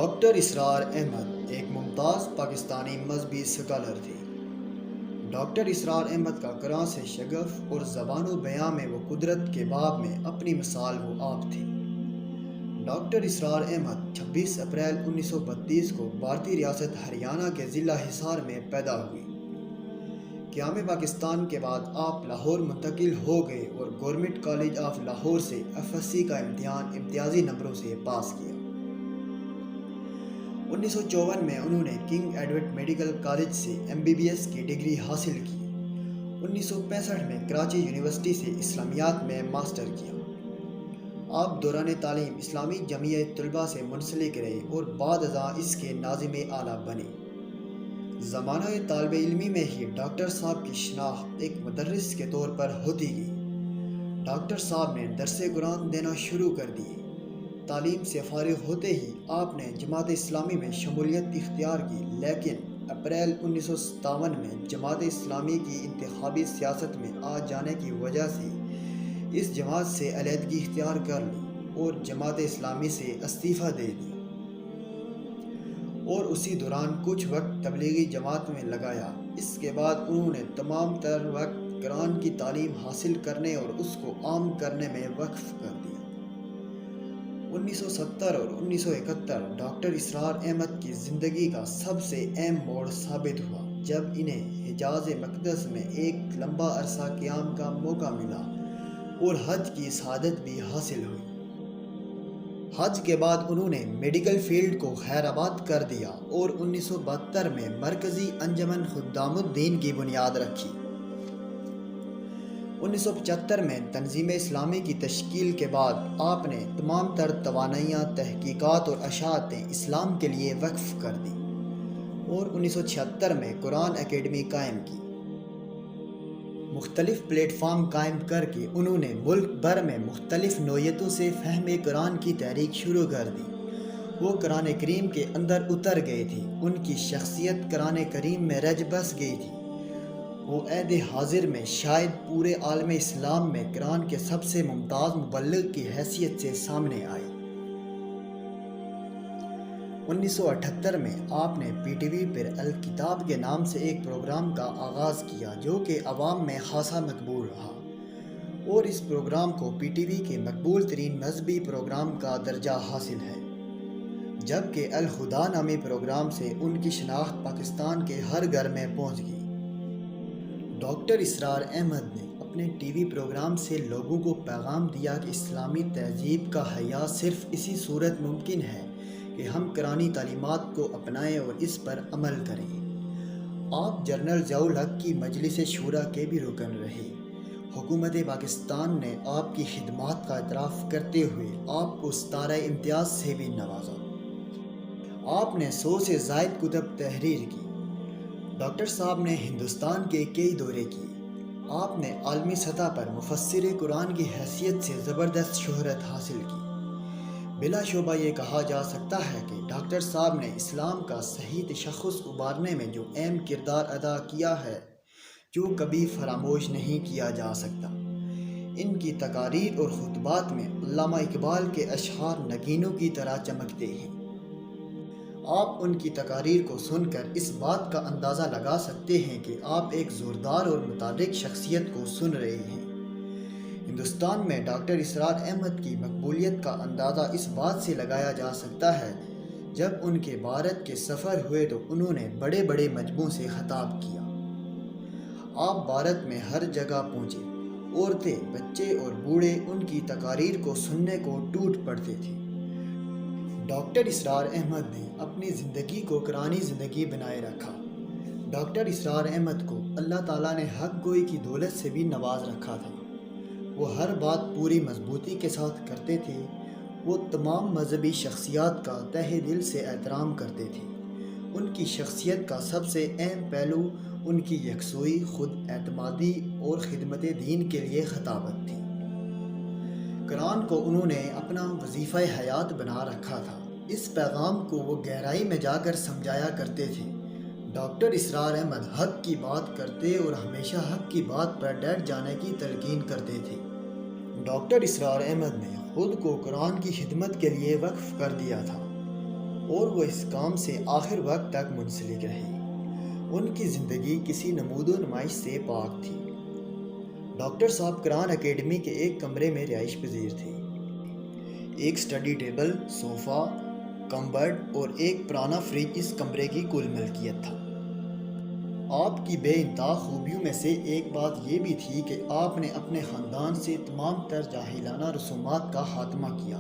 Doctor اسرار احمد ایک ممتاز پاکستانی مذہبی scholar تھی۔ ڈاکٹر اسرار احمد کا قرآن سے شغف اور زبان و بیان میں وہ قدرت کے باب میں اپنی مثال وہ آپ تھی۔ ڈاکٹر اسرار احمد 26 اپریل 1932 کو بھارتی ریاست ہریانہ کے ضلع حصار میں پیدا ہوئی۔ قیام پاکستان کے بعد آپ لاہور منتقل ہو گئے اور گورنمنٹ کالج آف لاہور سے FSC کا امتحان امتیازی نمبروں سے پاس کیا۔ 1954 میں انہوں نے کنگ ایڈورڈ میڈیکل کالج سے MBBS کی ڈگری حاصل کی۔ 1965 میں کراچی یونیورسٹی سے اسلامیات میں ماسٹر کیا۔ آپ دوران تعلیم اسلامی جمعیت طلباء سے منسلک رہے اور بعد ازاں اس کے ناظم اعلیٰ بنے۔ زمانہ طالب علمی میں ہی ڈاکٹر صاحب کی شناخت ایک مدرس کے طور پر ہوتی گئی۔ ڈاکٹر صاحب نے درس قرآن دینا شروع کر دیے۔ تعلیم سے فارغ ہوتے ہی آپ نے جماعت اسلامی میں شمولیت اختیار کی، لیکن اپریل 1957 میں جماعت اسلامی کی انتخابی سیاست میں آ جانے کی وجہ سے اس جماعت سے علیحدگی اختیار کر لی اور جماعت اسلامی سے استعفیٰ دے دیا، اور اسی دوران کچھ وقت تبلیغی جماعت میں لگایا۔ اس کے بعد انہوں نے تمام تر وقت قرآن کی تعلیم حاصل کرنے اور اس کو عام کرنے میں وقف کر دیا۔ 1970 اور 1971 ڈاکٹر اسرار احمد کی زندگی کا سب سے اہم موڑ ثابت ہوا جب انہیں حجاز مقدس میں ایک لمبا عرصہ قیام کا موقع ملا اور حج کی سعادت بھی حاصل ہوئی۔ حج کے بعد انہوں نے میڈیکل فیلڈ کو خیر آباد کر دیا اور 1972 میں مرکزی انجمن خدام الدین کی بنیاد رکھی۔ 1975 میں تنظیم اسلامی کی تشکیل کے بعد آپ نے تمام تر توانائیاں، تحقیقات اور اشاعتیں اسلام کے لیے وقف کر دی اور 1976 میں قرآن اکیڈمی قائم کی۔ مختلف پلیٹ فارم قائم کر کے انہوں نے ملک بھر میں مختلف نوعیتوں سے فہم قرآن کی تحریک شروع کر دی۔ وہ قرآن کریم کے اندر اتر گئے تھے، ان کی شخصیت قرآن کریم میں رچ بس گئی تھی۔ وہ عہد حاضر میں شاید پورے عالم اسلام میں قرآن کے سب سے ممتاز مبلغ کی حیثیت سے سامنے آئے۔ 1978 میں آپ نے PTV پر الکتاب کے نام سے ایک پروگرام کا آغاز کیا جو کہ عوام میں خاصا مقبول رہا، اور اس پروگرام کو PTV کے مقبول ترین مذہبی پروگرام کا درجہ حاصل ہے، جبکہ الہدیٰ نامی پروگرام سے ان کی شناخت پاکستان کے ہر گھر میں پہنچ گئی۔ ڈاکٹر اسرار احمد نے اپنے TV پروگرام سے لوگوں کو پیغام دیا کہ اسلامی تہذیب کا حیا صرف اسی صورت ممکن ہے کہ ہم قرآنی تعلیمات کو اپنائیں اور اس پر عمل کریں۔ آپ جنرل ضیاء الحق کی مجلس شورا کے بھی رکن رہے۔ حکومت پاکستان نے آپ کی خدمات کا اعتراف کرتے ہوئے آپ کو ستارہ امتیاز سے بھی نوازا۔ آپ نے 100 سے زائد کتب تحریر کی۔ ڈاکٹر صاحب نے ہندوستان کے کئی دورے کیے۔ آپ نے عالمی سطح پر مفسر قرآن کی حیثیت سے زبردست شہرت حاصل کی۔ بلا شبہ یہ کہا جا سکتا ہے کہ ڈاکٹر صاحب نے اسلام کا صحیح تشخص ابھارنے میں جو اہم کردار ادا کیا ہے جو کبھی فراموش نہیں کیا جا سکتا۔ ان کی تقاریر اور خطبات میں علامہ اقبال کے اشعار نگینوں کی طرح چمکتے ہیں۔ آپ ان کی تقاریر کو سن کر اس بات کا اندازہ لگا سکتے ہیں کہ آپ ایک زوردار اور متحرک شخصیت کو سن رہے ہیں۔ ہندوستان میں ڈاکٹر اسرار احمد کی مقبولیت کا اندازہ اس بات سے لگایا جا سکتا ہے جب ان کے بھارت کے سفر ہوئے تو انہوں نے بڑے بڑے مجموعوں سے خطاب کیا۔ آپ بھارت میں ہر جگہ پہنچے، عورتیں، بچے اور بوڑھے ان کی تقاریر کو سننے کو ٹوٹ پڑتے تھے۔ ڈاکٹر اسرار احمد نے اپنی زندگی کو قرآنی زندگی بنائے رکھا۔ ڈاکٹر اسرار احمد کو اللہ تعالیٰ نے حق گوئی کی دولت سے بھی نواز رکھا تھا۔ وہ ہر بات پوری مضبوطی کے ساتھ کرتے تھے۔ وہ تمام مذہبی شخصیات کا تہہ دل سے احترام کرتے تھے۔ ان کی شخصیت کا سب سے اہم پہلو ان کی یکسوئی، خود اعتمادی اور خدمت دین کے لیے خطابت تھی۔ قرآن کو انہوں نے اپنا وظیفہ حیات بنا رکھا تھا۔ اس پیغام کو وہ گہرائی میں جا کر سمجھایا کرتے تھے۔ ڈاکٹر اسرار احمد حق کی بات کرتے اور ہمیشہ حق کی بات پر ڈٹ جانے کی تلقین کرتے تھے۔ ڈاکٹر اسرار احمد نے خود کو قرآن کی خدمت کے لیے وقف کر دیا تھا۔ اور وہ اس کام سے آخر وقت تک منسلک رہے۔ ان کی زندگی کسی نمود و نمائش سے پاک تھی۔ ڈاکٹر صاحب قرآن اکیڈمی کے ایک کمرے میں رہائش پذیر تھے۔ ایک سٹڈی ٹیبل، صوفہ، کمبرڈ اور ایک پرانا فریج اس کمرے کی کل ملکیت تھا۔ آپ کی بے انتہا خوبیوں میں سے ایک بات یہ بھی تھی کہ آپ نے اپنے خاندان سے تمام تر جاہلانہ رسومات کا خاتمہ کیا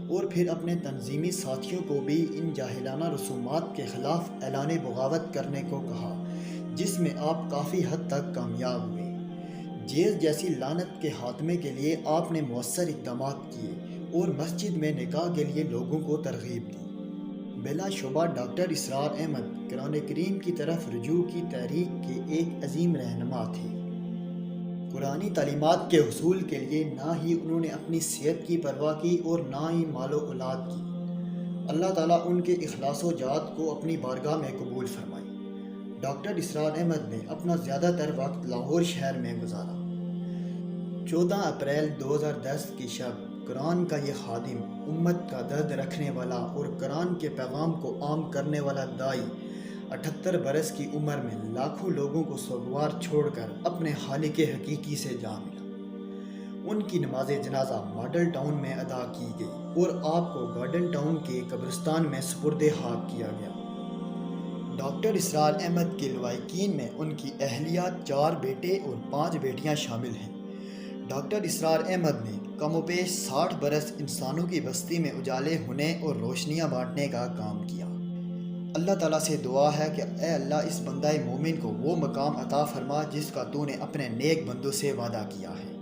اور پھر اپنے تنظیمی ساتھیوں کو بھی ان جاہلانہ رسومات کے خلاف اعلان بغاوت کرنے کو کہا، جس میں آپ کافی حد تک کامیاب ہوئے۔ جیل جیسی لعنت کے خاتمے کے لیے آپ نے مؤثر اقدامات کیے اور مسجد میں نکاح کے لیے لوگوں کو ترغیب دی۔ بلا شبہ ڈاکٹر اسرار احمد قرآن کریم کی طرف رجوع کی تحریک کے ایک عظیم رہنما تھے۔ قرآنی تعلیمات کے حصول کے لیے نہ ہی انہوں نے اپنی صحت کی پرواہ کی اور نہ ہی مال و اولاد کی۔ اللہ تعالیٰ ان کے اخلاص و جہاد کو اپنی بارگاہ میں قبول فرمائے۔ ڈاکٹر اسرار احمد نے اپنا زیادہ تر وقت لاہور شہر میں گزارا۔ 14 اپریل 2010 کی شب قرآن کا یہ خادم، امت کا درد رکھنے والا اور قرآن کے پیغام کو عام کرنے والا داعی 78 برس کی عمر میں لاکھوں لوگوں کو سوگوار چھوڑ کر اپنے خالق حقیقی سے جا ملا۔ ان کی نماز جنازہ ماڈل ٹاؤن میں ادا کی گئی اور آپ کو گارڈن ٹاؤن کے قبرستان میں سپرد خاک کیا گیا۔ ڈاکٹر اسرار احمد کے لواحقین میں ان کی اہلیہ، 4 بیٹے اور 5 بیٹیاں شامل ہیں۔ ڈاکٹر اسرار احمد نے کم و بیش 60 برس انسانوں کی بستی میں اجالے ہونے اور روشنیاں بانٹنے کا کام کیا۔ اللہ تعالیٰ سے دعا ہے کہ اے اللہ اس بندہ مومن کو وہ مقام عطا فرما جس کا تو نے اپنے نیک بندوں سے وعدہ کیا ہے۔